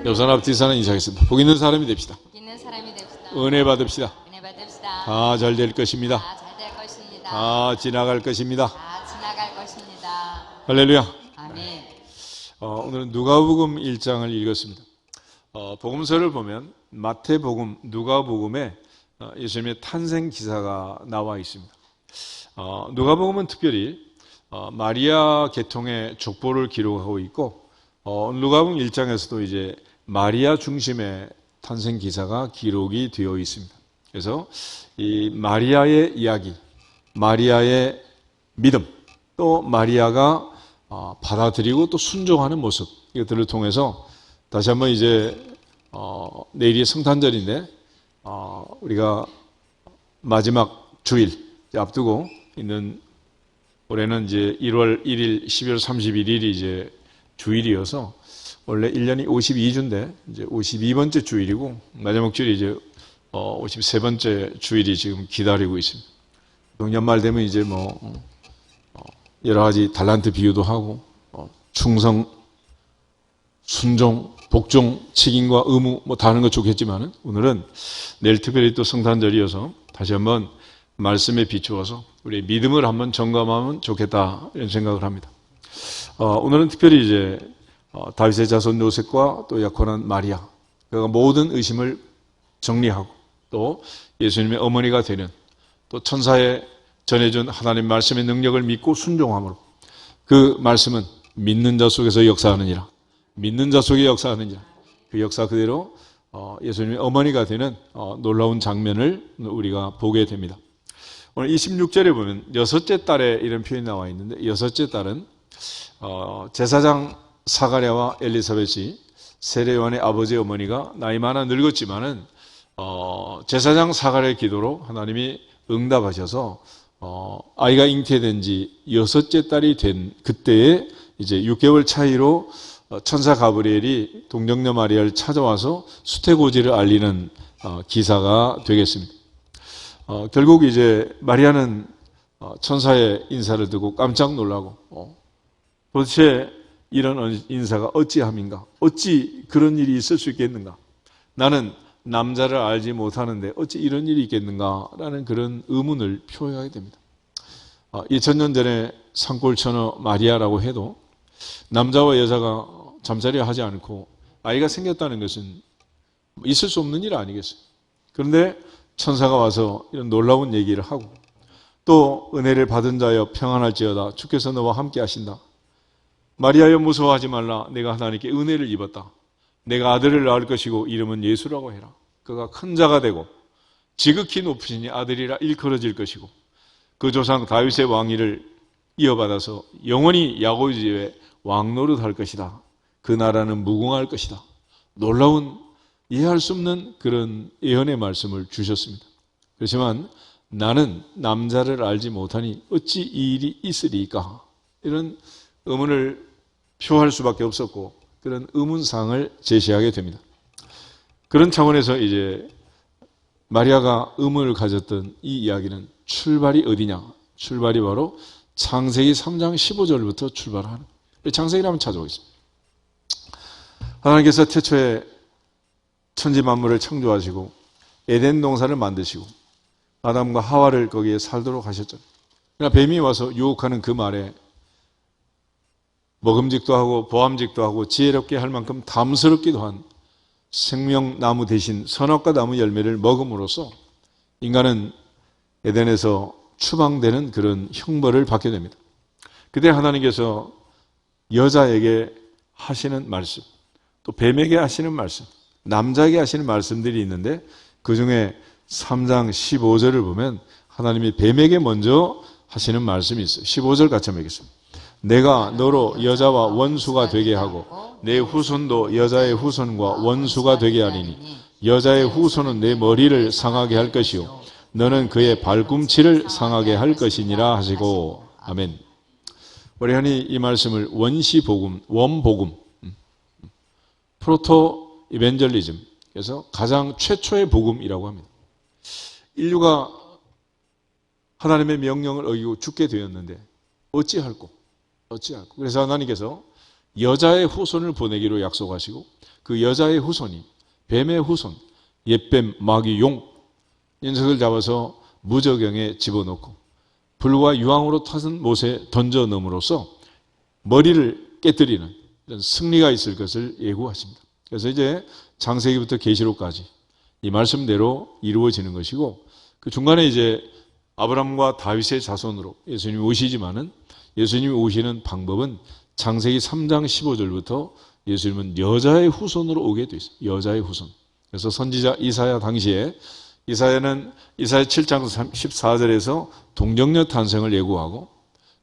옆사람 앞 뒷사람 인사하겠습니다. 복 있는 사람이 됩시다. 복 있는 사람이 됩시다. 은혜 받읍시다. 은혜 받읍시다. 다 잘 될 것입니다. 다 잘 될 것입니다. 다 지나갈 것입니다. 다 지나갈 것입니다. 할렐루야. 아멘. 오늘은 누가복음 1장을 읽었습니다. 복음서를 보면 마태복음, 누가복음에 예수님의 탄생 기사가 나와 있습니다. 누가복음은 특별히 마리아 계통의 족보를 기록하고 있고, 누가복음 1장에서도 이제 마리아 중심의 탄생 기사가 기록이 되어 있습니다. 그래서 이 마리아의 이야기, 마리아의 믿음, 또 마리아가 받아들이고 또 순종하는 모습, 이것들을 통해서 다시 한번 이제 내일이 성탄절인데 우리가 마지막 주일 앞두고 있는, 올해는 이제 1월 1일, 12월 31일이 이제 주일이어서 원래 1년이 52주인데 이제 52번째 주일이고, 마지막 주일이 이제 53번째 주일이 지금 기다리고 있습니다. 연말 되면 이제 여러 가지 달란트 비유도 하고, 충성, 순종, 복종, 책임과 의무 다 하는 거 좋겠지만은, 오늘은 내일 특별히 또 성탄절이어서 다시 한번 말씀에 비추어서 우리의 믿음을 한번 점검하면 좋겠다, 이런 생각을 합니다. 오늘은 특별히 이제 다윗의 자손 요셉과 또 약혼한 마리아, 그가 모든 의심을 정리하고 또 예수님의 어머니가 되는, 또 천사에 전해준 하나님 말씀의 능력을 믿고 순종함으로 그 말씀은 믿는 자 속에서 역사하느니라, 믿는 자 속에 역사하느니라, 그 역사 그대로 예수님의 어머니가 되는 놀라운 장면을 우리가 보게 됩니다. 오늘 26절에 보면 여섯째 딸에 이런 표현이 나와 있는데, 여섯째 딸은 제사장 사가랴와 엘리사벳이 세례요한의 아버지 어머니가 나이 많아 늙었지만은 제사장 사가랴의 기도로 하나님이 응답하셔서 아이가 잉태된 지 여섯째 딸이 된 그때에 이제 6개월 차이로 천사 가브리엘이 동정녀 마리아를 찾아와서 수태고지를 알리는 기사가 되겠습니다. 결국 이제 마리아는 천사의 인사를 듣고 깜짝 놀라고, 도대체 이런 인사가 어찌함인가? 어찌 그런 일이 있을 수 있겠는가? 나는 남자를 알지 못하는데 어찌 이런 일이 있겠는가? 라는 그런 의문을 표하게 됩니다. 2000년 전에 산골처녀 마리아라고 해도 남자와 여자가 잠자리를 하지 않고 아이가 생겼다는 것은 있을 수 없는 일 아니겠어요? 그런데 천사가 와서 이런 놀라운 얘기를 하고, 또 은혜를 받은 자여 평안할지어다, 주께서 너와 함께 하신다. 마리아여 무서워하지 말라, 내가 하나님께 은혜를 입었다. 내가 아들을 낳을 것이고 이름은 예수라고 해라. 그가 큰 자가 되고 지극히 높으시니 아들이라 일컬어질 것이고 그 조상 다윗의 왕위를 이어받아서 영원히 야곱의 집에 왕노릇할 것이다. 그 나라는 무궁할 것이다. 놀라운, 이해할 수 없는 그런 예언의 말씀을 주셨습니다. 그렇지만 나는 남자를 알지 못하니 어찌 이 일이 있으리까? 이런 의문을 표할 수밖에 없었고, 그런 의문사항을 제시하게 됩니다. 그런 차원에서 이제 마리아가 의문을 가졌던 이 이야기는 출발이 어디냐? 출발이 바로 창세기 3장 15절부터 출발하는, 창세기를 한번 찾아보겠습니다. 하나님께서 태초에 천지 만물을 창조하시고 에덴 동산을 만드시고 아담과 하와를 거기에 살도록 하셨죠. 그러나 뱀이 와서 유혹하는 그 말에 먹음직도 하고 보암직도 하고 지혜롭게 할 만큼 담스럽기도 한 생명나무 대신 선악과 나무 열매를 먹음으로써 인간은 에덴에서 추방되는 그런 형벌을 받게 됩니다. 그때 하나님께서 여자에게 하시는 말씀, 또 뱀에게 하시는 말씀, 남자에게 하시는 말씀들이 있는데, 그 중에 3장 15절을 보면 하나님이 뱀에게 먼저 하시는 말씀이 있어요. 15절 같이 한번 읽겠습니다. 내가 너로 여자와 원수가 되게 하고 내 후손도 여자의 후손과 원수가 되게 하리니 여자의 후손은 내 머리를 상하게 할 것이요 너는 그의 발꿈치를 상하게 할 것이니라 하시고. 아멘. 우리 흔히 이 말씀을 원시복음, 원복음, 프로토 이벤젤리즘, 그래서 가장 최초의 복음이라고 합니다. 인류가 하나님의 명령을 어기고 죽게 되었는데 어찌할꼬? 그래서 하나님께서 여자의 후손을 보내기로 약속하시고 그 여자의 후손이 뱀의 후손, 옛뱀, 마귀, 용, 녀석을 잡아서 무저경에 집어넣고 불과 유황으로 타은 못에 던져 넣음으로써 머리를 깨뜨리는 이런 승리가 있을 것을 예고하십니다. 그래서 이제 창세기부터 계시록까지 이 말씀대로 이루어지는 것이고 그 중간에 이제 아브라함과 다윗의 자손으로 예수님이 오시지만은 예수님이 오시는 방법은 창세기 3장 15절부터 예수님은 여자의 후손으로 오게 돼 있어요. 여자의 후손. 그래서 선지자 이사야 당시에 이사야는 이사야 7장 14절에서 동정녀 탄생을 예고하고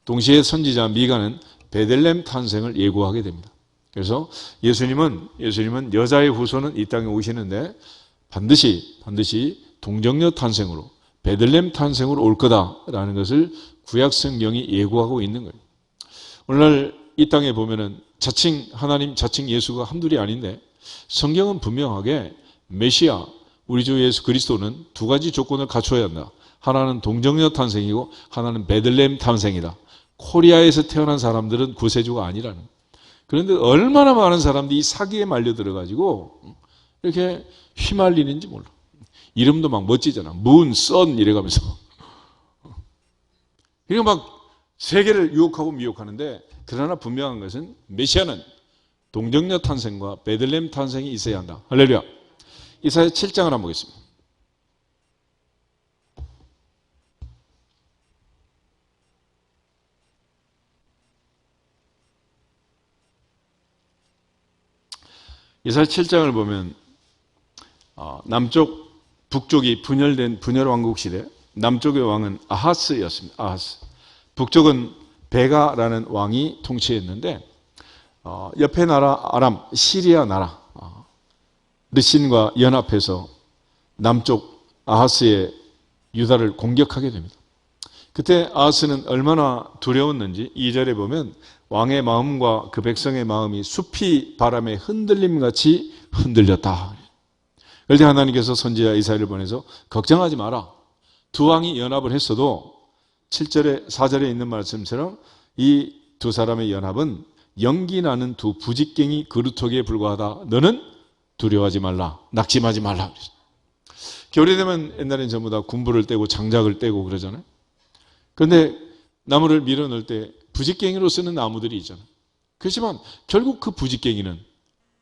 동시에 선지자 미가는 베들레헴 탄생을 예고하게 됩니다. 그래서 예수님은 여자의 후손은 이 땅에 오시는데 반드시 동정녀 탄생으로 베들레헴 탄생으로 올 거다라는 것을 구약 성경이 예고하고 있는 거예요. 오늘날 이 땅에 보면은 하나님 자칭 예수가 한둘이 아닌데 성경은 분명하게 메시아 우리 주 예수 그리스도는 두 가지 조건을 갖춰야 한다. 하나는 동정녀 탄생이고 하나는 베들레헴 탄생이다. 코리아에서 태어난 사람들은 구세주가 아니라는. 그런데 얼마나 많은 사람들이 이 사기에 말려 들어가지고 이렇게 휘말리는지 몰라. 이름도 막 멋지잖아. 문, 선 이래가면서. 이거 막 세계를 유혹하고 미혹하는데 그러나 분명한 것은 메시아는 동정녀 탄생과 베들레헴 탄생이 있어야 한다. 할렐루야. 이사야 7장을 한번 보겠습니다. 이사야 7장을 보면 남쪽, 북쪽이 분열 왕국 시대 남쪽의 왕은 아하스였습니다. 아하스. 북쪽은 베가라는 왕이 통치했는데 옆에 나라 아람, 시리아 나라 르신과 연합해서 남쪽 아하스의 유다를 공격하게 됩니다. 그때 아하스는 얼마나 두려웠는지 2절에 보면 왕의 마음과 그 백성의 마음이 숲이 바람에 흔들림같이 흔들렸다. 그럴 때 하나님께서 선지자 이사야를 보내서 걱정하지 마라. 두 왕이 연합을 했어도 7절에 4절에 있는 말씀처럼 이 두 사람의 연합은 연기 나는 두 부직갱이 그루터기에 불과하다. 너는 두려워하지 말라. 낙심하지 말라. 겨울이 되면 옛날엔 전부 다 군부를 떼고 장작을 떼고 그러잖아요. 그런데 나무를 밀어넣을 때 부직갱이로 쓰는 나무들이 있잖아요. 그렇지만 결국 그 부직갱이는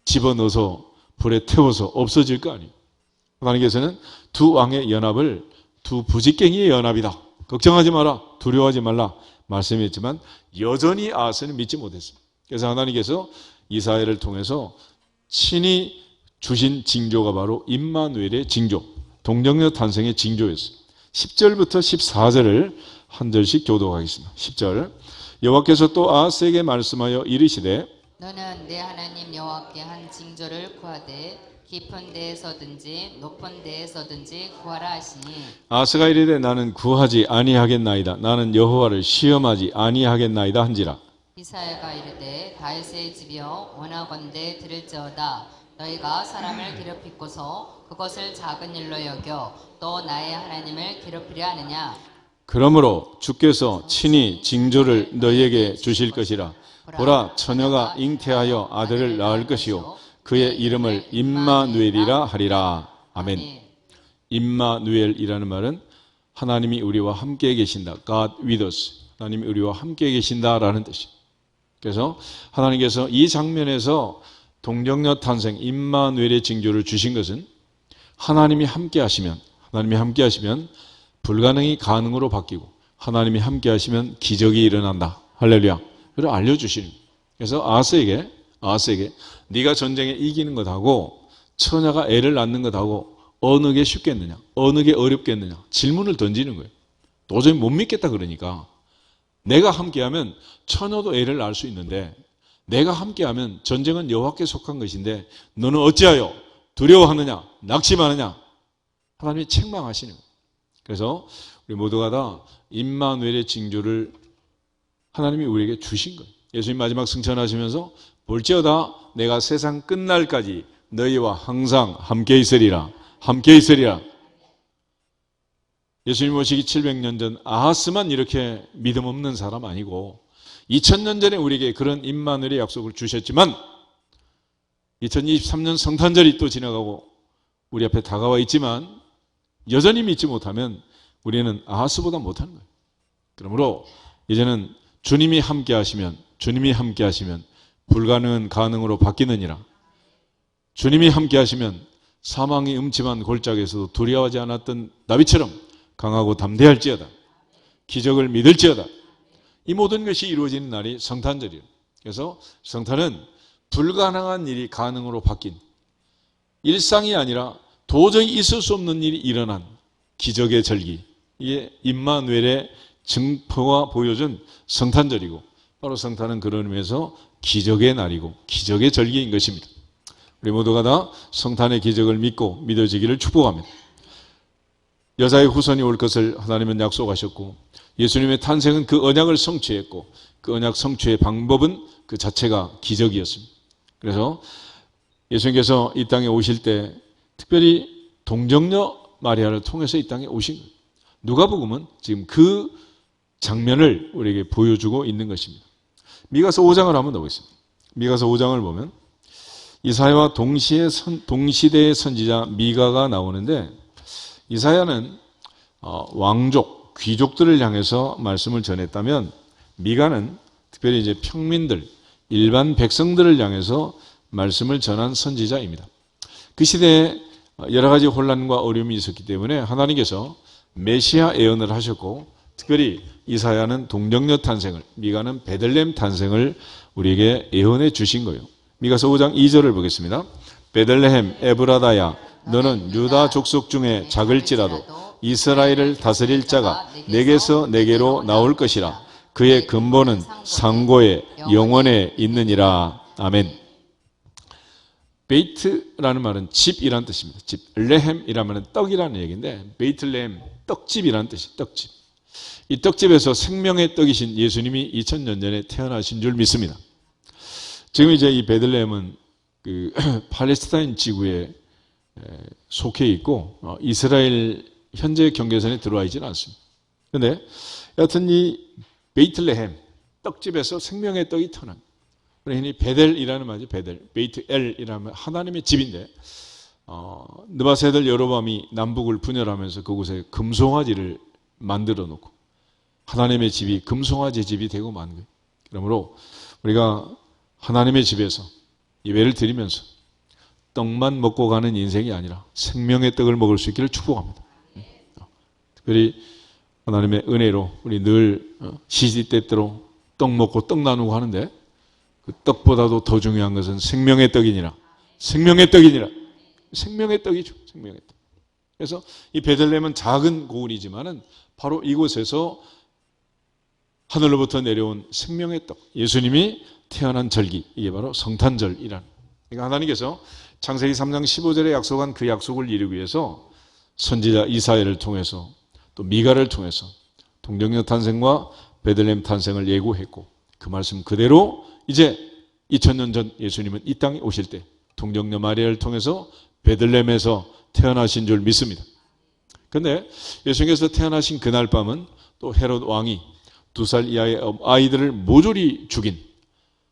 집어넣어서 불에 태워서 없어질 거 아니에요. 하나님께서는 두 왕의 연합을 두 부직갱이의 연합이다. 걱정하지 마라. 두려워하지 말라. 말씀했지만 여전히 아하스는 믿지 못했습니다. 그래서 하나님께서 이사야를 통해서 친히 주신 징조가 바로 임마누엘의 징조, 동정녀 탄생의 징조였어요. 10절부터 14절을 한 절씩 교독하겠습니다. 10절 여호와께서 또 아하스에게 말씀하여 이르시되 너는 내 하나님 여호와께 한 징조를 구하되 깊은 데에서든지 높은 데에서든지 구하라 하시니 아하스가 이르되 나는 구하지 아니하겠나이다. 나는 여호와를 시험하지 아니하겠나이다 한지라. 이사야가 이르되 다윗의 집이여 원하건대 들을지어다. 너희가 사람을 괴롭히고서 그것을 작은 일로 여겨 또 나의 하나님을 괴롭히려 하느냐. 그러므로 주께서 친히 징조를 너희에게 주실 것이라. 보라 처녀가 잉태하여 아들을 낳을 것이요 그의 이름을 임마누엘이라 하리라. 아멘. 임마누엘이라는 말은 하나님이 우리와 함께 계신다. God with us. 하나님이 우리와 함께 계신다라는 뜻이에요. 그래서 하나님께서 이 장면에서 동정녀 탄생 임마누엘의 징조를 주신 것은 하나님이 함께 하시면 불가능이 가능으로 바뀌고 하나님이 함께 하시면 기적이 일어난다. 할렐루야. 그걸 알려주시는 거예요. 그래서 아하스에게 네가 전쟁에 이기는 것하고 처녀가 애를 낳는 것하고 어느 게 쉽겠느냐, 어느 게 어렵겠느냐 질문을 던지는 거예요. 도저히 못 믿겠다 그러니까 내가 함께하면 처녀도 애를 낳을 수 있는데 내가 함께하면 전쟁은 여호와께 속한 것인데 너는 어찌하여 두려워하느냐, 낙심하느냐 하나님이 책망하시는 거예요. 그래서 우리 모두가 다 임마누엘의 징조를 하나님이 우리에게 주신 거예요. 예수님 마지막 승천하시면서 볼지어다 내가 세상 끝날까지 너희와 항상 함께 있으리라. 함께 있으리라. 예수님 오시기 700년 전 아하스만 이렇게 믿음 없는 사람 아니고 2000년 전에 우리에게 그런 임마누엘의 약속을 주셨지만 2023년 성탄절이 또 지나가고 우리 앞에 다가와 있지만 여전히 믿지 못하면 우리는 아하스보다 못하는 거예요. 그러므로 이제는 주님이 함께 하시면 불가능은 가능으로 바뀌느니라. 주님이 함께 하시면 사망이 음침한 골짜기에서도 두려워하지 않았던 다윗처럼 강하고 담대할지어다. 기적을 믿을지어다. 이 모든 것이 이루어지는 날이 성탄절이에요. 그래서 성탄은 불가능한 일이 가능으로 바뀐, 일상이 아니라 도저히 있을 수 없는 일이 일어난 기적의 절기, 이게 임마누엘의 증거가 보여준 성탄절이고, 바로 성탄은 그런 의미에서 기적의 날이고 기적의 절기인 것입니다. 우리 모두가 다 성탄의 기적을 믿고 믿어지기를 축복합니다. 여자의 후손이 올 것을 하나님은 약속하셨고, 예수님의 탄생은 그 언약을 성취했고, 그 언약 성취의 방법은 그 자체가 기적이었습니다. 그래서 예수님께서 이 땅에 오실 때 특별히 동정녀 마리아를 통해서 이 땅에 오신 거예요. 누가복음은 지금 그 장면을 우리에게 보여주고 있는 것입니다. 미가서 5장을 한번 보겠습니다. 미가서 5장을 보면 이사야와 동시대의 선지자 미가가 나오는데, 이사야는 왕족, 귀족들을 향해서 말씀을 전했다면, 미가는 특별히 이제 평민들, 일반 백성들을 향해서 말씀을 전한 선지자입니다. 그 시대에 여러 가지 혼란과 어려움이 있었기 때문에 하나님께서 메시아 예언을 하셨고, 특별히 이사야는 동정녀 탄생을, 미가는 베들레헴 탄생을 우리에게 예언해 주신 거예요. 미가서 5장 2절을 보겠습니다. 베들레헴 에브라다야, 너는 유다 족속 중에 작을지라도 이스라엘을 다스릴 자가 내게서 내게로 나올 것이라. 그의 근본은 상고의 영원에 있느니라. 아멘. 베이트라는 말은 집이라는 뜻입니다. 집. 레헴이라는 말은 떡이라는 얘기인데, 베이틀레헴, 떡집이라는 뜻이에요. 떡집. 이 떡집에서 생명의 떡이신 예수님이 2000년 전에 태어나신 줄 믿습니다. 지금 이제 이 베들레헴은 그 팔레스타인 지구에 속해 있고, 이스라엘 현재 경계선에 들어와 있지는 않습니다. 그런데 여하튼 이 베이틀레헴, 떡집에서 생명의 떡이 태어납니다. 흔히 베델이라는 말이죠. 베델, 베이트엘이라면 하나님의 집인데, 느바세들 여로밤이 남북을 분열하면서 그곳에 금송아지를 만들어 놓고 하나님의 집이 금송아지 집이 되고 만 거예요. 그러므로 우리가 하나님의 집에서 예배를 드리면서 떡만 먹고 가는 인생이 아니라 생명의 떡을 먹을 수 있기를 축복합니다. 특별히 하나님의 은혜로 우리 늘 시시때때로 떡 먹고 떡 나누고 하는데, 그 떡보다도 더 중요한 것은 생명의 떡이니라. 생명의 떡이니라. 생명의 떡이죠. 생명의 떡. 그래서 이 베들레헴은 작은 고을이지만은 바로 이곳에서 하늘로부터 내려온 생명의 떡, 예수님이 태어난 절기, 이게 바로 성탄절이란. 그러니까 하나님께서 창세기 3장 15절에 약속한 그 약속을 이루기 위해서 선지자 이사야를 통해서 또 미가를 통해서 동정녀 탄생과 베들레헴 탄생을 예고했고, 그 말씀 그대로 이제 2000년 전 예수님은 이 땅에 오실 때 동정녀 마리아를 통해서 베들레헴에서 태어나신 줄 믿습니다. 그런데 예수님께서 태어나신 그날 밤은 또 헤롯 왕이 2살 이하의 아이들을 모조리 죽인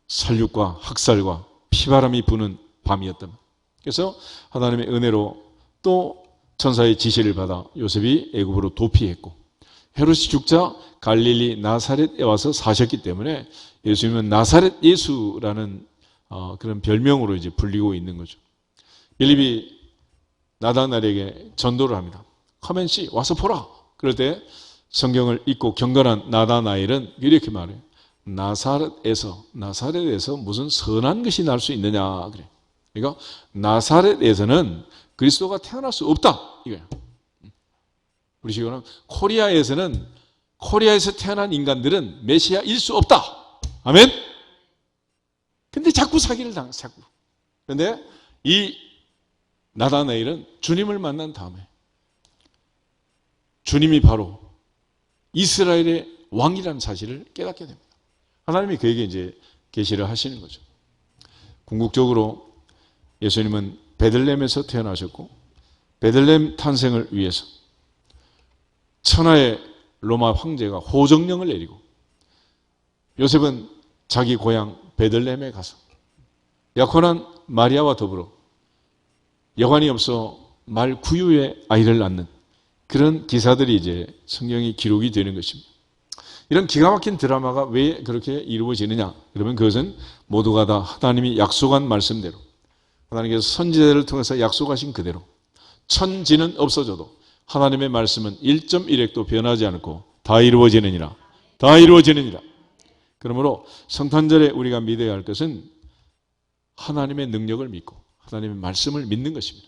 살육과 학살과 피바람이 부는 밤이었다. 그래서 하나님의 은혜로 또 천사의 지시를 받아 요셉이 애굽으로 도피했고, 헤롯이 죽자 갈릴리 나사렛에 와서 사셨기 때문에 예수님은 나사렛 예수라는 그런 별명으로 이제 불리고 있는 거죠. 빌립이 나다나엘에게 전도를 합니다. Come and see, 와서 보라. 그럴 때 성경을 읽고 경건한 나다나엘은 이렇게 말해요. 나사렛에서 무슨 선한 것이 날 수 있느냐 그래. 그러니까 나사렛에서는 그리스도가 태어날 수 없다 이거야. 우리 식으로는 코리아에서 태어난 인간들은 메시아일 수 없다. 아멘. 근데 자꾸 사기를 당해. 자꾸. 그런데 이 나다나엘은 주님을 만난 다음에 주님이 바로 이스라엘의 왕이라는 사실을 깨닫게 됩니다. 하나님이 그에게 이제 계시를 하시는 거죠. 궁극적으로 예수님은 베들레헴에서 태어나셨고, 베들레헴 탄생을 위해서 천하의 로마 황제가 호정령을 내리고 요셉은 자기 고향 베들레헴에 가서 약혼한 마리아와 더불어 여관이 없어 말 9유의 아이를 낳는 그런 기사들이 이제 성경에 기록이 되는 것입니다. 이런 기가 막힌 드라마가 왜 그렇게 이루어지느냐? 그러면 그것은 모두가 다 하나님이 약속한 말씀대로, 하나님께서 선지자들을 통해서 약속하신 그대로, 천지는 없어져도 하나님의 말씀은 1.1획도 변하지 않고 다 이루어지느니라. 다 이루어지느니라. 그러므로 성탄절에 우리가 믿어야 할 것은 하나님의 능력을 믿고 하나님의 말씀을 믿는 것입니다.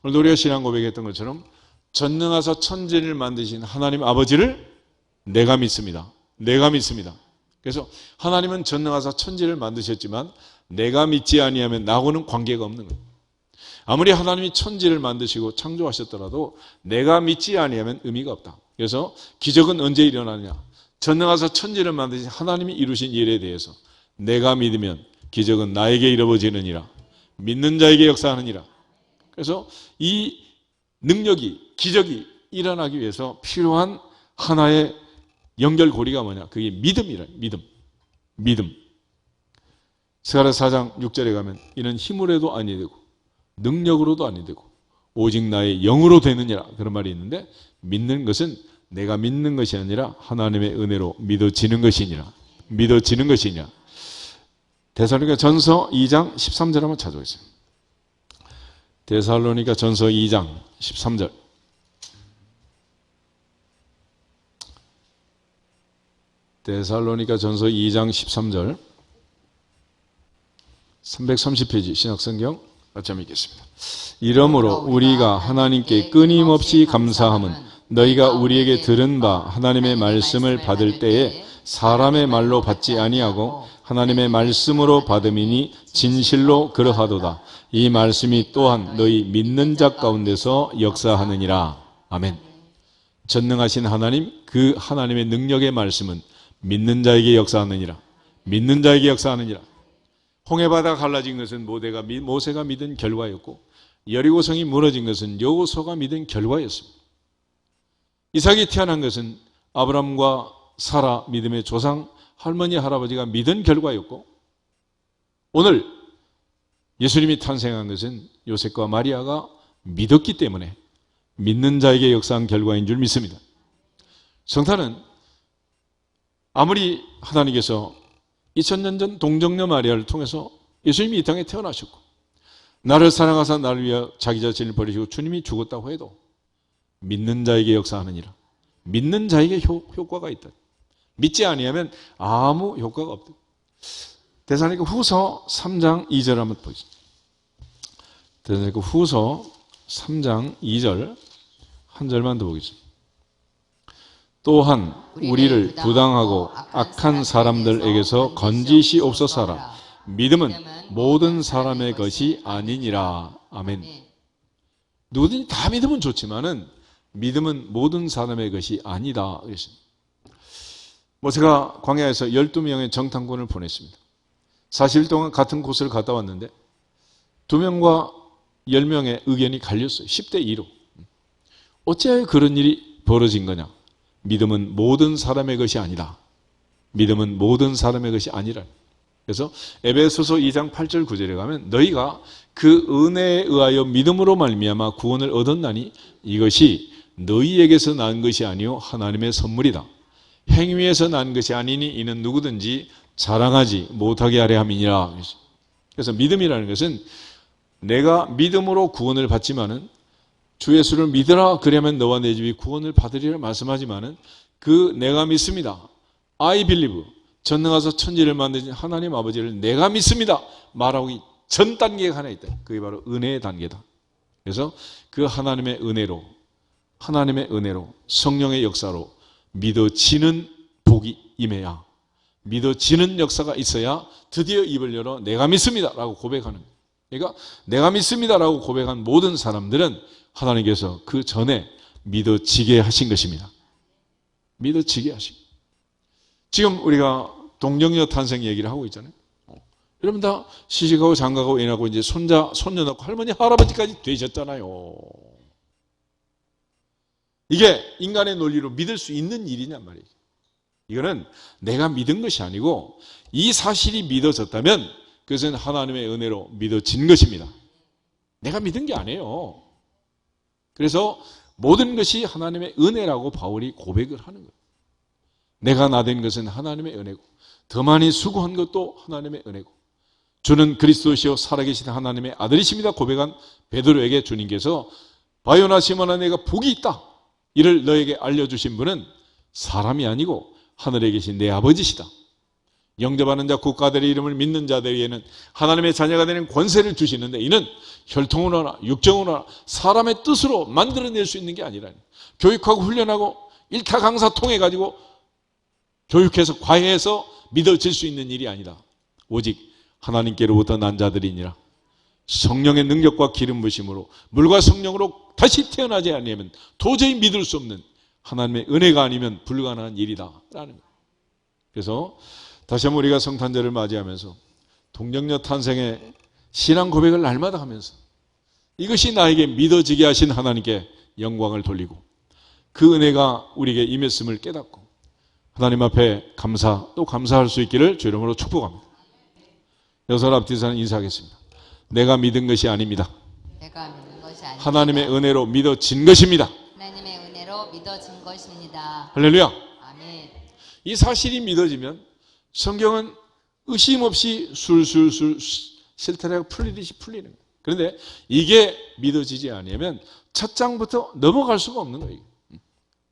오늘 우리가 신앙 고백했던 것처럼 전능하사 천지를 만드신 하나님 아버지를 내가 믿습니다. 내가 믿습니다. 그래서 하나님은 전능하사 천지를 만드셨지만 내가 믿지 아니하면 나하고는 관계가 없는 거예요. 아무리 하나님이 천지를 만드시고 창조하셨더라도 내가 믿지 아니하면 의미가 없다. 그래서 기적은 언제 일어나느냐? 전능하사 천지를 만드신 하나님이 이루신 일에 대해서 내가 믿으면 기적은 나에게 이루어지느니라. 믿는 자에게 역사하느니라. 그래서 이 능력이, 기적이 일어나기 위해서 필요한 하나의 연결고리가 뭐냐? 그게 믿음이라. 믿음. 스가랴 4장 6절에 가면 이는 힘으로도 아니 되고 능력으로도 아니 되고 오직 나의 영으로 되느니라. 그런 말이 있는데 믿는 것은 내가 믿는 것이 아니라 하나님의 은혜로 믿어지는 것이니라. 믿어지는 것이냐. 데살로니가 전서 2장 13절 한번 찾아보겠습니다. 데살로니가 전서 2장 13절. 데살로니가 전서 2장 13절. 330페이지 신약성경 같이 한번 읽겠습니다. 이러므로 우리가 하나님께 끊임없이 감사함은 너희가 우리에게 들은 바 하나님의 말씀을 받을 때에 사람의 말로 받지 아니하고 하나님의 말씀으로 받음이니 진실로 그러하도다. 이 말씀이 또한 너희 믿는 자 가운데서 역사하느니라. 아멘. 전능하신 하나님, 그 하나님의 능력의 말씀은 믿는 자에게 역사하느니라. 믿는 자에게 역사하느니라. 홍해바다가 갈라진 것은 모세가 믿은 결과였고 여리고성이 무너진 것은 여호수아가 믿은 결과였습니다. 이삭이 태어난 것은 아브라함과 사라 믿음의 조상 할머니 할아버지가 믿은 결과였고 오늘 예수님이 탄생한 것은 요셉과 마리아가 믿었기 때문에 믿는 자에게 역사한 결과인 줄 믿습니다. 성탄은 아무리 하나님께서 2000년 전 동정녀 마리아를 통해서 예수님이 이 땅에 태어나셨고 나를 사랑하사 나를 위하여 자기 자신을 버리시고 주님이 죽었다고 해도 믿는 자에게 역사하느니라. 믿는 자에게 효과가 있다. 믿지 아니하면 아무 효과가 없다. 데살로니가 후서 3장 2절 한번 보겠습니다. 데살로니가 후서 3장 2절 한 절만 더 보겠습니다. 또한 우리를 부당하고 악한 사람들에게서 건지시옵소서라. 믿음은 모든 사람의 것이 아니니라. 아멘. 누구든지 다 믿으면 좋지만은 믿음은 모든 사람의 것이 아니다. 그랬습니다. 제가 광야에서 12명의 정탐꾼을 보냈습니다. 40일 동안 같은 곳을 갔다 왔는데 2명과 10명의 의견이 갈렸어요. 10대 2로. 어찌하여 그런 일이 벌어진 거냐? 믿음은 모든 사람의 것이 아니다. 믿음은 모든 사람의 것이 아니라. 그래서 에베소서 2장 8절 9절에 가면 너희가 그 은혜에 의하여 믿음으로 말미암아 구원을 얻었나니 이것이 너희에게서 난 것이 아니요 하나님의 선물이다. 행위에서 난 것이 아니니 이는 누구든지 자랑하지 못하게 하려 함이니라. 그래서 믿음이라는 것은 내가 믿음으로 구원을 받지만은 주 예수를 믿으라 그러면 너와 내 집이 구원을 받으리라 말씀하지만은 그 내가 믿습니다. I believe. 전능하사 천지를 만드신 하나님 아버지를 내가 믿습니다. 말하기 전 단계가 하나 있다. 그게 바로 은혜의 단계다. 그래서 그 하나님의 은혜로 성령의 역사로 믿어지는 복이 임해야 믿어지는 역사가 있어야 드디어 입을 열어 내가 믿습니다 라고 고백하는 거예요. 그러니까 내가 믿습니다 라고 고백한 모든 사람들은 하나님께서 그 전에 믿어지게 하신 것입니다. 믿어지게 하신 거예요. 지금 우리가 동정녀 탄생 얘기를 하고 있잖아요. 여러분 다 시집가고 장가가고 애나고 이제 손자, 손녀 낳고 할머니, 할아버지까지 되셨잖아요. 이게 인간의 논리로 믿을 수 있는 일이냔 말이에요. 이거는 내가 믿은 것이 아니고 이 사실이 믿어졌다면 그것은 하나님의 은혜로 믿어진 것입니다. 내가 믿은 게 아니에요. 그래서 모든 것이 하나님의 은혜라고 바울이 고백을 하는 거예요. 내가 나된 것은 하나님의 은혜고 더 많이 수고한 것도 하나님의 은혜고 주는 그리스도시요 살아계신 하나님의 아들이십니다 고백한 베드로에게 주님께서 바요나 시몬아 내가 복이 있다 이를 너에게 알려주신 분은 사람이 아니고 하늘에 계신 내 아버지시다. 영접하는 자 국가들의 이름을 믿는 자들에게는 하나님의 자녀가 되는 권세를 주시는데 이는 혈통으로나 육정으로나 사람의 뜻으로 만들어낼 수 있는 게 아니라 교육하고 훈련하고 일타 강사 통해 가지고 교육해서 과외해서 믿어질 수 있는 일이 아니다. 오직 하나님께로부터 난 자들이니라. 성령의 능력과 기름 부심으로 물과 성령으로 다시 태어나지 않으면 도저히 믿을 수 없는 하나님의 은혜가 아니면 불가능한 일이다 라는 거예요. 그래서 다시 한번 우리가 성탄절을 맞이하면서 동정녀 탄생의 신앙 고백을 날마다 하면서 이것이 나에게 믿어지게 하신 하나님께 영광을 돌리고 그 은혜가 우리에게 임했음을 깨닫고 하나님 앞에 또 감사할 수 있기를 주 이름으로 축복합니다. 여섯 앞뒤에서는 인사하겠습니다. 내가 믿은 것이 아닙니다. 내가 믿는 것이 아닙니다. 하나님의 은혜로 믿어진 것입니다. 하나님의 은혜로 믿어진 것입니다. 할렐루야. 아멘. 이 사실이 믿어지면 성경은 의심 없이 술술술 실타래가 풀리듯이 풀리는 거예요. 그런데 이게 믿어지지 않으면 첫 장부터 넘어갈 수가 없는 거예요.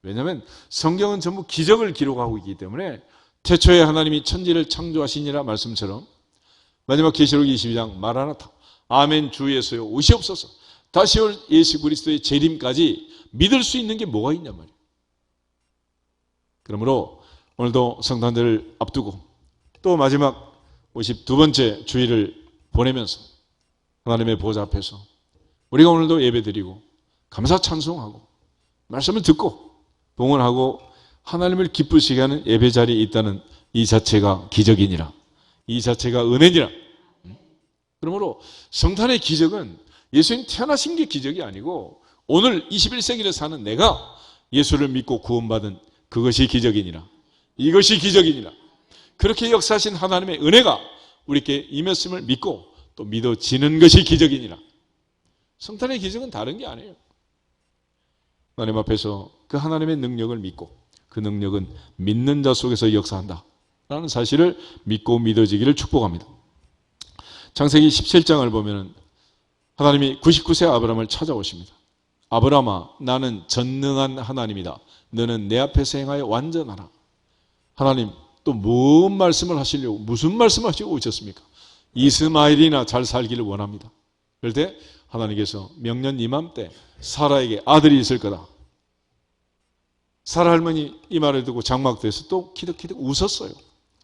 왜냐하면 성경은 전부 기적을 기록하고 있기 때문에 태초에 하나님이 천지를 창조하시니라 말씀처럼 마지막 계시록 22장 마라나타 아멘 주 예수여 오시옵소서 다시 올 예수 그리스도의 재림까지 믿을 수 있는 게 뭐가 있냔 말이에요. 그러므로 오늘도 성탄절을 앞두고 또 마지막 52번째 주일을 보내면서 하나님의 보좌 앞에서 우리가 오늘도 예배드리고 감사 찬송하고 말씀을 듣고 봉헌하고 하나님을 기쁘시게 하는 예배 자리에 있다는 이 자체가 기적이니라. 이 자체가 은혜니라. 그러므로 성탄의 기적은 예수님 태어나신 게 기적이 아니고 오늘 21세기를 사는 내가 예수를 믿고 구원받은 그것이 기적이니라. 이것이 기적이니라. 그렇게 역사하신 하나님의 은혜가 우리에게 임했음을 믿고 또 믿어지는 것이 기적이니라. 성탄의 기적은 다른 게 아니에요. 하나님 앞에서 그 하나님의 능력을 믿고 그 능력은 믿는 자 속에서 역사한다 라는 사실을 믿고 믿어지기를 축복합니다. 창세기 17장을 보면 하나님이 99세 아브라함을 찾아오십니다. 아브라함아 나는 전능한 하나님이다. 너는 내 앞에서 행하여 완전하라. 하나님 또 뭔 말씀을 하시려고 무슨 말씀 하시고 오셨습니까? 이스마엘이나 잘 살기를 원합니다. 그럴 때 하나님께서 명년 이맘때 사라에게 아들이 있을 거다. 사라 할머니 이 말을 듣고 장막돼서 또 키득키득 웃었어요.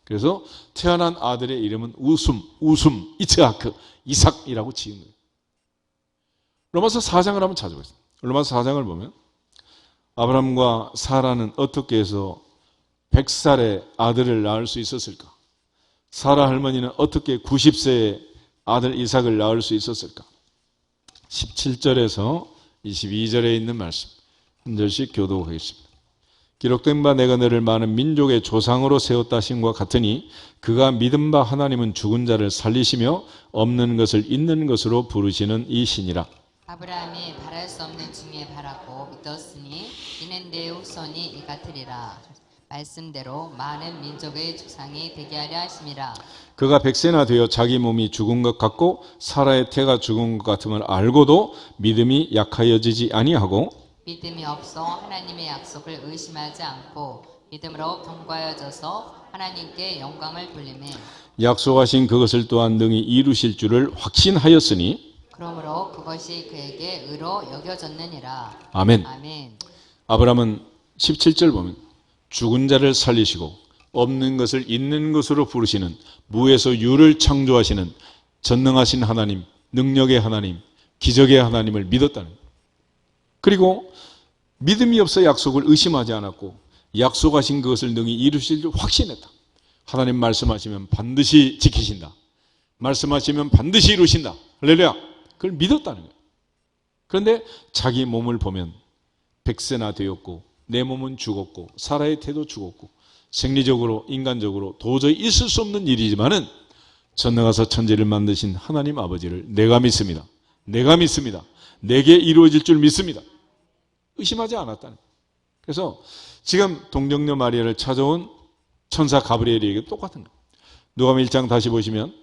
그래서 태어난 아들의 이름은 우숨, 이츠하크, 이삭이라고 지은 거예요. 로마서 4장을 한번 찾아보겠습니다. 로마서 4장을 보면 아브라함과 사라는 어떻게 해서 100살의 아들을 낳을 수 있었을까? 사라 할머니는 어떻게 90세의 아들 이삭을 낳을 수 있었을까? 17절에서 22절에 있는 말씀 한 절씩 교독하겠습니다. 기록된 바 내가 너를 많은 민족의 조상으로 세웠다 하심과 같으니 그가 믿은 바 하나님은 죽은 자를 살리시며 없는 것을 있는 것으로 부르시는 이 신이라. 아브라함이 바랄 수 없는 중에 바랐고 믿었으니 이는 내 후손이 이 같으리라. 말씀대로 많은 민족의 조상이 되게 하려 하심이라. 그가 100세나 되어 자기 몸이 죽은 것 같고 사라의 태가 죽은 것 같음을 알고도 믿음이 약하여지지 아니하고 믿음이 없어 하나님의 약속을 의심하지 않고 믿음으로 경과하여져서 하나님께 영광을 돌리매 약속하신 그것을 또한 능히 이루실 줄을 확신하였으니 그러므로 그것이 그에게 의로 여겨졌느니라. 아멘. 아멘. 아브라함은 17절 보면 죽은 자를 살리시고 없는 것을 있는 것으로 부르시는 무에서 유를 창조하시는 전능하신 하나님, 능력의 하나님, 기적의 하나님을 믿었다는 거예요. 그리고 믿음이 없어 약속을 의심하지 않았고 약속하신 그것을 능히 이루실 줄 확신했다. 하나님 말씀하시면 반드시 지키신다. 말씀하시면 반드시 이루신다. 할렐루야. 그걸 믿었다는 거예요. 그런데 자기 몸을 보면 100세나 되었고 내 몸은 죽었고 사라의 태도 죽었고 생리적으로 인간적으로 도저히 있을 수 없는 일이지만은 전능하사 천지를 만드신 하나님 아버지를 내가 믿습니다. 내가 믿습니다. 내게 이루어질 줄 믿습니다. 의심하지 않았다는 거예요. 그래서 지금 동정녀 마리아를 찾아온 천사 가브리엘에게 똑같은 거예요. 누가복음 1장 다시 보시면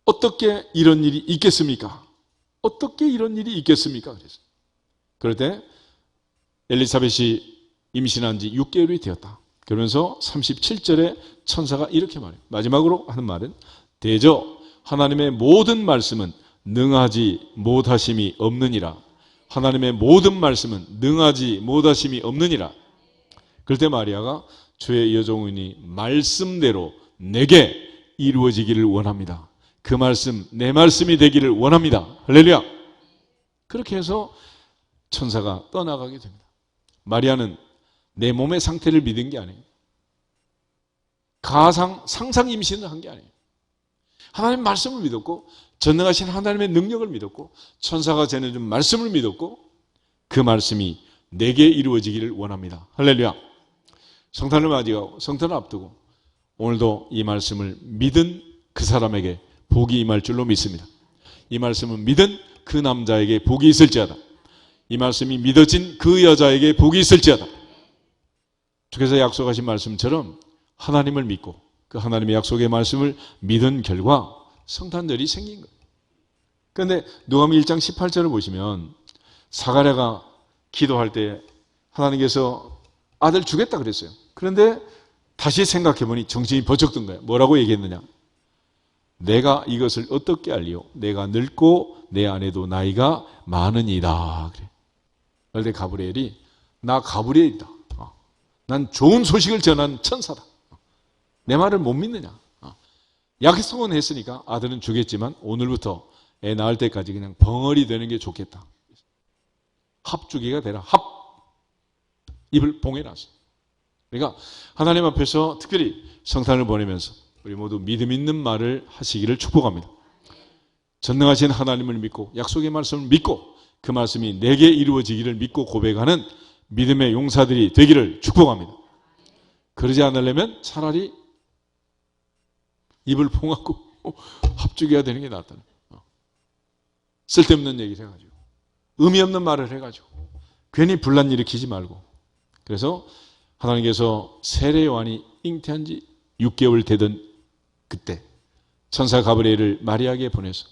어떻게 이런 일이 있겠습니까? 어떻게 이런 일이 있겠습니까? 그래서 그럴 때 엘리사벳이 임신한 지 6개월이 되었다. 그러면서 37절에 천사가 이렇게 말해요. 마지막으로 하는 말은 대저 하나님의 모든 말씀은 능하지 못하심이 없느니라. 하나님의 모든 말씀은 능하지 못하심이 없느니라. 그럴 때 마리아가 주의 여종이니 말씀대로 내게 이루어지기를 원합니다. 그 말씀 내 말씀이 되기를 원합니다. 할렐루야. 그렇게 해서 천사가 떠나가게 됩니다. 마리아는 내 몸의 상태를 믿은 게 아니에요. 상상 임신을 한 게 아니에요. 하나님의 말씀을 믿었고 전능하신 하나님의 능력을 믿었고 천사가 전해준 말씀을 믿었고 그 말씀이 내게 이루어지기를 원합니다. 할렐루야. 성탄을 맞이하고 성탄을 앞두고 오늘도 이 말씀을 믿은 그 사람에게 복이 임할 줄로 믿습니다. 이 말씀을 믿은 그 남자에게 복이 있을지어다. 이 말씀이 믿어진 그 여자에게 복이 있을지어다. 주께서 약속하신 말씀처럼 하나님을 믿고 그 하나님의 약속의 말씀을 믿은 결과 성탄절이 생긴 거예요. 그런데 누가복음 1장 18절을 보시면 사가랴가 기도할 때 하나님께서 아들 주겠다 그랬어요. 그런데 다시 생각해 보니 정신이 번쩍 든 거예요. 뭐라고 얘기했느냐? 내가 이것을 어떻게 알리요? 내가 늙고 내 아내도 나이가 많으니이다. 그래. 그런데 가브리엘이 나 가브리엘이다. 난 좋은 소식을 전한 천사다. 내 말을 못 믿느냐? 약속은 했으니까 아들은 주겠지만 오늘부터 애 낳을 때까지 그냥 벙어리 되는 게 좋겠다. 합주기가 되라. 입을 봉해놨어요. 그러니까 하나님 앞에서 특별히 성탄을 보내면서 우리 모두 믿음 있는 말을 하시기를 축복합니다. 전능하신 하나님을 믿고 약속의 말씀을 믿고 그 말씀이 내게 이루어지기를 믿고 고백하는 믿음의 용사들이 되기를 축복합니다. 그러지 않으려면 차라리 입을 봉하고 합주기가 되는 게 낫다는 거예요. 쓸데없는 얘기를 해가지고 의미 없는 말을 해가지고 괜히 분란 일으키지 말고 그래서 하나님께서 세례 요한이 잉태한 지 6개월 되던 그때 천사 가브리엘을 마리아에게 보내서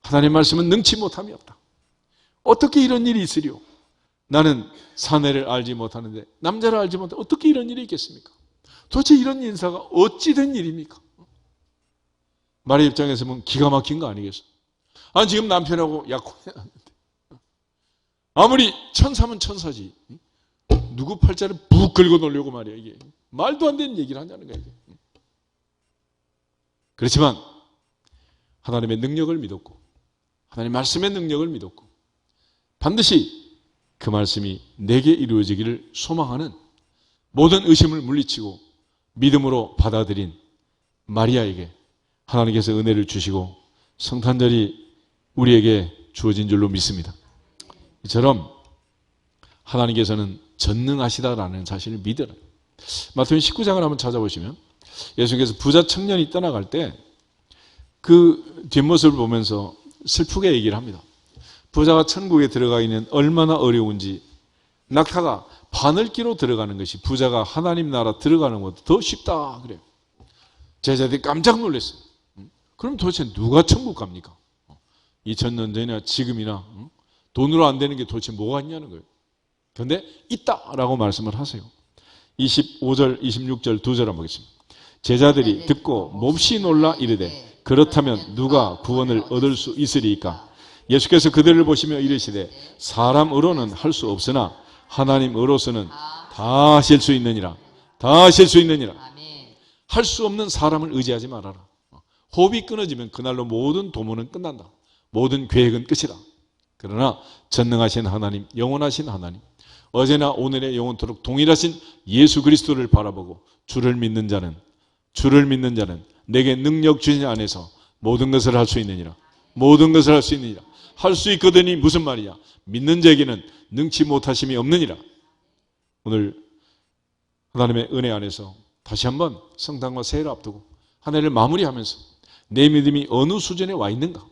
하나님의 말씀은 능치 못함이 없다. 어떻게 이런 일이 있으리요? 나는 사내를 알지 못하는데 남자를 알지 못하는데 어떻게 이런 일이 있겠습니까? 도대체 이런 인사가 어찌 된 일입니까? 마리아 입장에서 보면 기가 막힌 거 아니겠어? 아니 지금 남편하고 약혼했는데 아무리 천사면 천사지 누구 팔자를 푹 긁어 놓으려고 말이야 이게 말도 안 되는 얘기를 하냐는 거야 이게. 그렇지만 하나님의 능력을 믿었고 하나님 말씀의 능력을 믿었고 반드시 그 말씀이 내게 이루어지기를 소망하는 모든 의심을 물리치고 믿음으로 받아들인 마리아에게 하나님께서 은혜를 주시고 성탄절이 우리에게 주어진 줄로 믿습니다. 이처럼 하나님께서는 전능하시다라는 사실을 믿으라. 마태복음 19장을 한번 찾아보시면 예수님께서 부자 청년이 떠나갈 때 그 뒷모습을 보면서 슬프게 얘기를 합니다. 부자가 천국에 들어가 있는 얼마나 어려운지 낙타가 바늘기로 들어가는 것이 부자가 하나님 나라 들어가는 것보다 더 쉽다 그래요. 제자들이 깜짝 놀랐어요. 그럼 도대체 누가 천국 갑니까? 2000년 전이나 지금이나 돈으로 안 되는 게 도대체 뭐가 있냐는 거예요. 그런데 있다라고 말씀을 하세요. 25절, 26절 두 절 한번 보겠습니다. 제자들이 듣고 몹시 놀라 이르되 그렇다면 누가 구원을 얻을 수 있으리까? 예수께서 그들을 보시며 이르시되 사람으로는 할 수 없으나 하나님으로서는 다 하실 수 있느니라. 다 하실 수 있느니라. 할 수 없는 사람을 의지하지 말아라. 호흡이 끊어지면 그날로 모든 도모는 끝난다. 모든 계획은 끝이다. 그러나 전능하신 하나님, 영원하신 하나님, 어제나 오늘의 영원토록 동일하신 예수 그리스도를 바라보고 주를 믿는 자는 내게 능력 주신 안에서 모든 것을 할 수 있느니라. 모든 것을 할 수 있느니라. 할 수 있거든이 무슨 말이야? 믿는 자에게는 능치 못하심이 없느니라. 오늘 하나님의 은혜 안에서 다시 한번 성탄과 새해를 앞두고 한 해를 마무리하면서 내 믿음이 어느 수준에 와 있는가?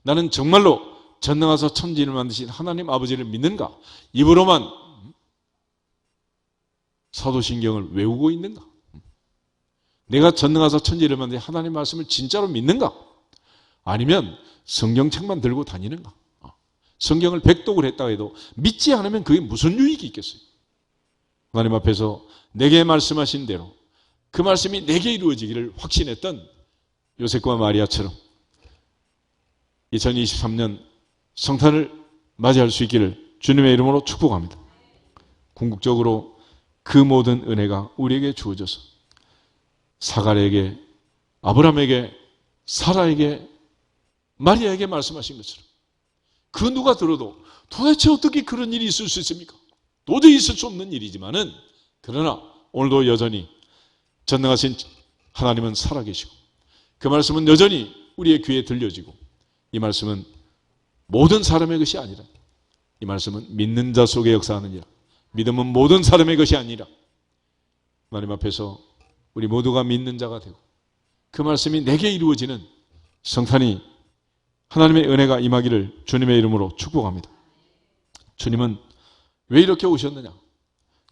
나는 정말로 전능하사 천지를 만드신 하나님 아버지를 믿는가? 입으로만 사도신경을 외우고 있는가? 내가 전능하사 천지를 만드신 하나님 말씀을 진짜로 믿는가? 아니면 성경책만 들고 다니는가? 성경을 백독을 했다고 해도 믿지 않으면 그게 무슨 유익이 있겠어요? 하나님 앞에서 내게 말씀하신 대로 그 말씀이 내게 이루어지기를 확신했던 요셉과 마리아처럼 2023년 성탄을 맞이할 수 있기를 주님의 이름으로 축복합니다. 궁극적으로 그 모든 은혜가 우리에게 주어져서 사갈에게, 아브라함에게, 사라에게, 마리아에게 말씀하신 것처럼 그 누가 들어도 도대체 어떻게 그런 일이 있을 수 있습니까? 도저히 있을 수 없는 일이지만은 그러나 오늘도 여전히 전능하신 하나님은 살아계시고 그 말씀은 여전히 우리의 귀에 들려지고 이 말씀은 모든 사람의 것이 아니라 이 말씀은 믿는 자 속에 역사하느니라. 믿음은 모든 사람의 것이 아니라 하나님 앞에서 우리 모두가 믿는 자가 되고 그 말씀이 내게 이루어지는 성탄이 하나님의 은혜가 임하기를 주님의 이름으로 축복합니다. 주님은 왜 이렇게 오셨느냐?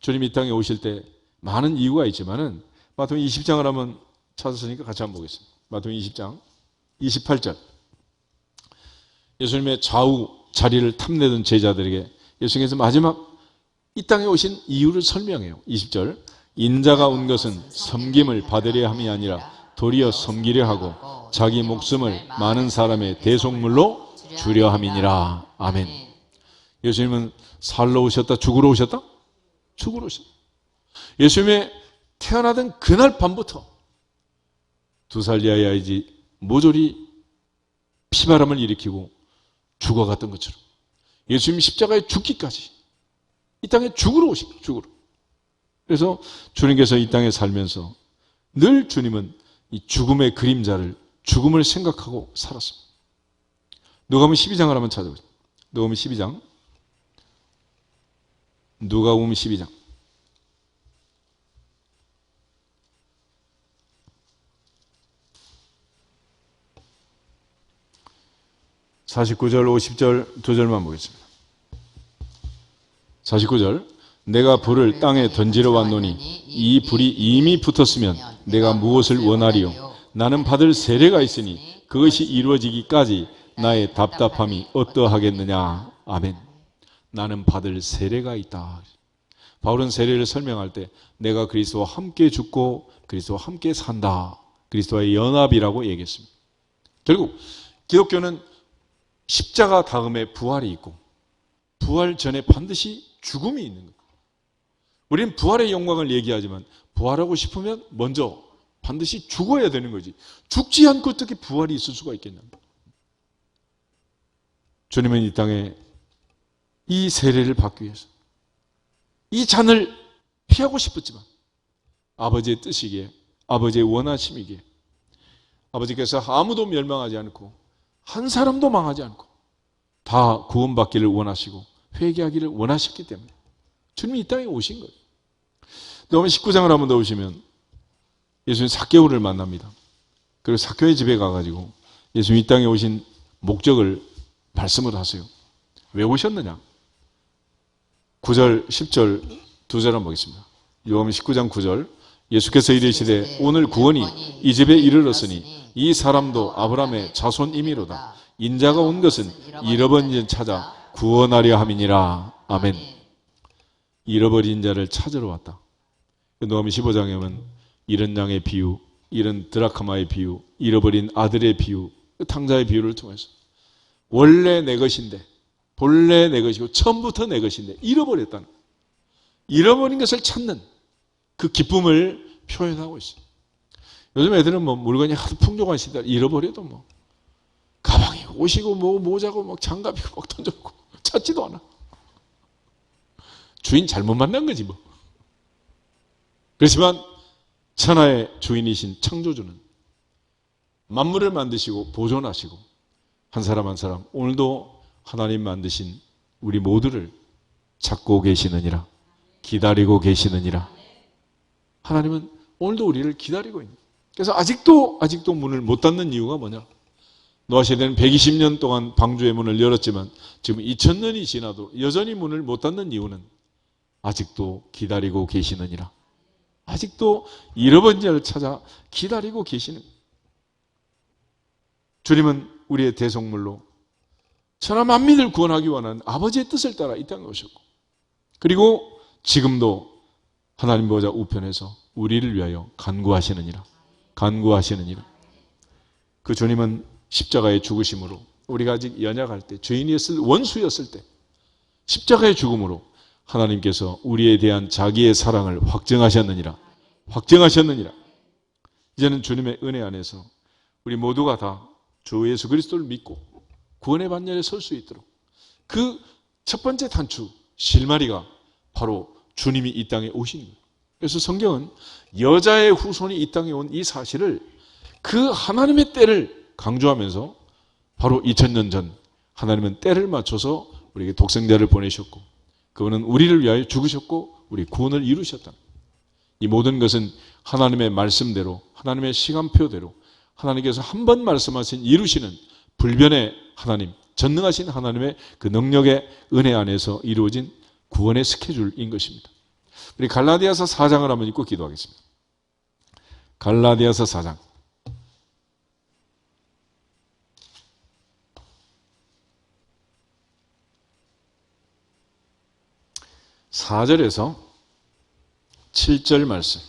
주님이 이 땅에 오실 때 많은 이유가 있지만은 마태복음 20장을 한번 찾았으니까 같이 한번 보겠습니다. 마태복음 20장 28절. 예수님의 좌우 자리를 탐내던 제자들에게 예수님께서 마지막 이 땅에 오신 이유를 설명해요. 20절. 인자가 온 것은 섬김을 받으려 함이 아니라 도리어 섬기려 하고 자기 목숨을 많은 사람의 대속물로 주려 함이니라. 아멘. 예수님은 살러 오셨다? 죽으러 오셨다? 죽으러 오셨다. 예수님의 태어나던 그날 밤부터 2살 이하의 아이지 모조리 피바람을 일으키고 죽어갔던 것처럼 예수님 십자가에 죽기까지 이 땅에 죽으러 오신 거예요. 죽으러. 그래서 주님께서 이 땅에 살면서 늘 주님은 이 죽음의 그림자를 죽음을 생각하고 살았습니다. 누가복음 12장을 한번 찾아보세요. 누가복음 12장. 누가복음 12장. 49절, 50절 두 절만 보겠습니다. 49절. 내가 불을 땅에 던지러 왔노니 이 불이 이미 붙었으면 내가 무엇을 원하리요? 나는 받을 세례가 있으니 그것이 이루어지기까지 나의 답답함이 어떠하겠느냐? 아멘. 나는 받을 세례가 있다. 바울은 세례를 설명할 때 내가 그리스도와 함께 죽고 그리스도와 함께 산다. 그리스도와의 연합이라고 얘기했습니다. 결국 기독교는 십자가 다음에 부활이 있고 부활 전에 반드시 죽음이 있는 거예요. 우리는 부활의 영광을 얘기하지만 부활하고 싶으면 먼저 반드시 죽어야 되는 거지. 죽지 않고 어떻게 부활이 있을 수가 있겠냐. 주님은 이 땅에 이 세례를 받기 위해서 이 잔을 피하고 싶었지만 아버지의 뜻이기에 아버지의 원하심이기에 아버지께서 아무도 멸망하지 않고 한 사람도 망하지 않고 다 구원받기를 원하시고 회개하기를 원하셨기 때문에 주님이 이 땅에 오신 거예요. 그다음에 19장을 한번 더 보시면 예수님 삭개오를 만납니다. 그리고 삭개오의 집에 가가지고 예수님 이 땅에 오신 목적을 말씀을 하세요. 왜 오셨느냐? 9절, 10절 두 절 한번 보겠습니다. 요한복음 19장 9절. 예수께서 이르시되 오늘 구원이 이 집에 이르렀으니 이 사람도 아브라함의 자손이미로다. 인자가 온 것은 잃어버린 자 찾아 구원하려 함이니라. 아멘. 잃어버린 자를 찾으러 왔다. 요한복음 15장에 보면 잃은 양의 비유, 잃은 드라크마의 비유, 잃어버린 아들의 비유, 탕자의 비유를 통해서 원래 내 것인데 본래 내 것이고 처음부터 내 것인데 잃어버렸다는 거예요. 잃어버린 것을 찾는 그 기쁨을 표현하고 있어요. 요즘 애들은 뭐 물건이 하도 풍족한 시대 잃어버려도 뭐 가방이 옷이고 뭐 모자고 뭐 장갑이고 막 던져놓고 찾지도 않아. 주인 잘못 만난 거지 뭐. 그렇지만 천하의 주인이신 창조주는 만물을 만드시고 보존하시고 한 사람 한 사람 오늘도 하나님 만드신 우리 모두를 찾고 계시느니라. 기다리고 계시느니라. 하나님은 오늘도 우리를 기다리고 있는 거예요. 그래서 아직도 문을 못 닫는 이유가 뭐냐? 노아시대는 120년 동안 방주의 문을 열었지만 지금 2000년이 지나도 여전히 문을 못 닫는 이유는 아직도 기다리고 계시느니라. 아직도 잃어버린 자를 찾아 기다리고 계시는 거예요. 주님은 우리의 대속물로 천하 만민을 구원하기 원하는 아버지의 뜻을 따라 이 땅에 오셨고, 그리고 지금도 하나님 보좌 우편에서 우리를 위하여 간구하시느니라. 그 주님은 십자가의 죽으심으로 우리가 아직 연약할 때, 죄인이었을 원수였을 때 십자가의 죽음으로 하나님께서 우리에 대한 자기의 사랑을 확증하셨느니라. 이제는 주님의 은혜 안에서 우리 모두가 다 주 예수 그리스도를 믿고 구원의 반열에 설 수 있도록, 그 첫 번째 단추 실마리가 바로 주님이 이 땅에 오신 거예요. 그래서 성경은 여자의 후손이 이 땅에 온 이 사실을, 그 하나님의 때를 강조하면서 바로 2000년 전 하나님은 때를 맞춰서 우리에게 독생자를 보내셨고, 그분은 우리를 위하여 죽으셨고 우리 구원을 이루셨다. 이 모든 것은 하나님의 말씀대로, 하나님의 시간표대로 하나님께서 한 번 말씀하신 이루시는 불변의 하나님, 전능하신 하나님의 그 능력의 은혜 안에서 이루어진 구원의 스케줄인 것입니다. 우리 갈라디아서 4장을 한번 읽고 기도하겠습니다. 갈라디아서 4장. 4절에서 7절 말씀.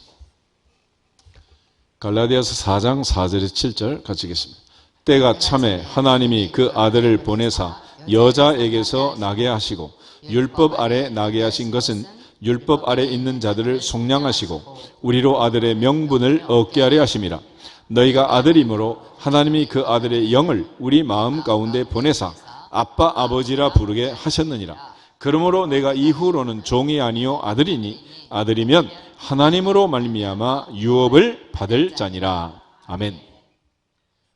갈라디아서 4장 4절에서 7절 같이 읽겠습니다. 때가 참에 하나님이 그 아들을 보내사 여자에게서 나게 하시고, 율법 아래 나게 하신 것은 율법 아래 있는 자들을 속량하시고 우리로 아들의 명분을 얻게 하려 하심이라. 너희가 아들이므로 하나님이 그 아들의 영을 우리 마음 가운데 보내사 아빠 아버지라 부르게 하셨느니라. 그러므로 내가 이후로는 종이 아니요 아들이니 아들이면 하나님으로 말미암아 유업을 받을 자니라. 아멘.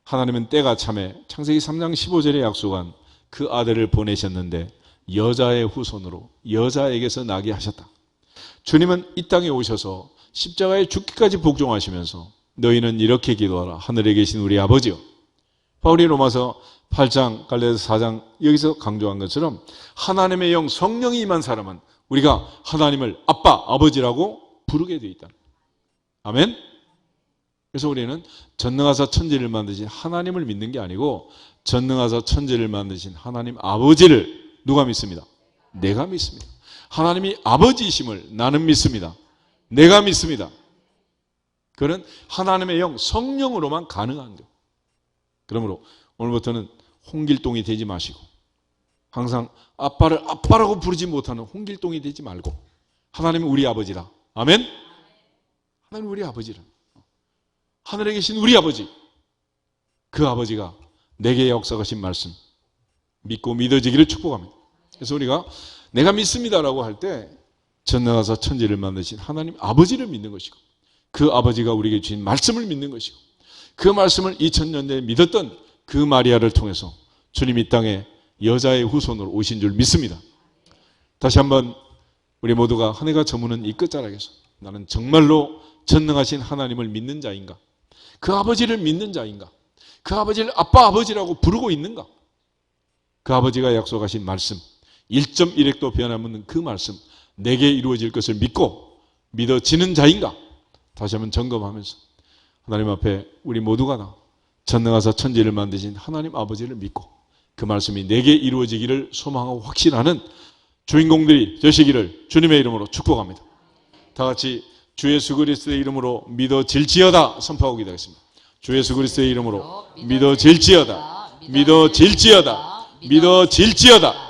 하나님은 때가 참에 창세기 3장 15절에 약속한 그 아들을 보내셨는데 여자의 후손으로 여자에게서 나게 하셨다. 주님은 이 땅에 오셔서 십자가에 죽기까지 복종하시면서 너희는 이렇게 기도하라. 하늘에 계신 우리 아버지여. 바울이 로마서 8장, 갈라디아서 4장 여기서 강조한 것처럼 하나님의 영 성령이 임한 사람은 우리가 하나님을 아빠, 아버지라고 부르게 되어 있다. 아멘. 그래서 우리는 전능하사 천지를 만드신 하나님을 믿는 게 아니고 전능하사 천지를 만드신 하나님 아버지를 누가 믿습니다? 내가 믿습니다. 하나님이 아버지이심을 나는 믿습니다. 내가 믿습니다. 그는 하나님의 영 성령으로만 가능한 거예요. 그러므로 오늘부터는 홍길동이 되지 마시고 항상 아빠를 아빠라고 부르지 못하는 홍길동이 되지 말고 하나님은 우리 아버지라. 아멘. 하나님은 우리 아버지라. 하늘에 계신 우리 아버지, 그 아버지가 내게 역사하신 말씀 믿고 믿어지기를 축복합니다. 그래서 우리가 내가 믿습니다라고 할 때 전능하사 천지를 만드신 하나님 아버지를 믿는 것이고 그 아버지가 우리에게 주신 말씀을 믿는 것이고 그 말씀을 2000년 전에 믿었던 그 마리아를 통해서 주님 이 땅에 여자의 후손으로 오신 줄 믿습니다. 다시 한번 우리 모두가 한 해가 저무는 이 끝자락에서 나는 정말로 전능하신 하나님을 믿는 자인가? 그 아버지를 믿는 자인가? 그 아버지를 아빠 아버지라고 부르고 있는가? 그 아버지가 약속하신 말씀 1.1획도 변함없는 그 말씀 내게 이루어질 것을 믿고 믿어지는 자인가? 다시 한번 점검하면서 하나님 앞에 우리 모두가 다 전능하사 천지를 만드신 하나님 아버지를 믿고 그 말씀이 내게 이루어지기를 소망하고 확신하는 주인공들이 되시기를 주님의 이름으로 축복합니다. 다 같이 주 예수 그리스도의 이름으로 믿어질지어다 선포하고 기도하겠습니다. 주 예수 그리스도의 이름으로 믿어질지어다, 믿어질지어다, 믿어질지어다.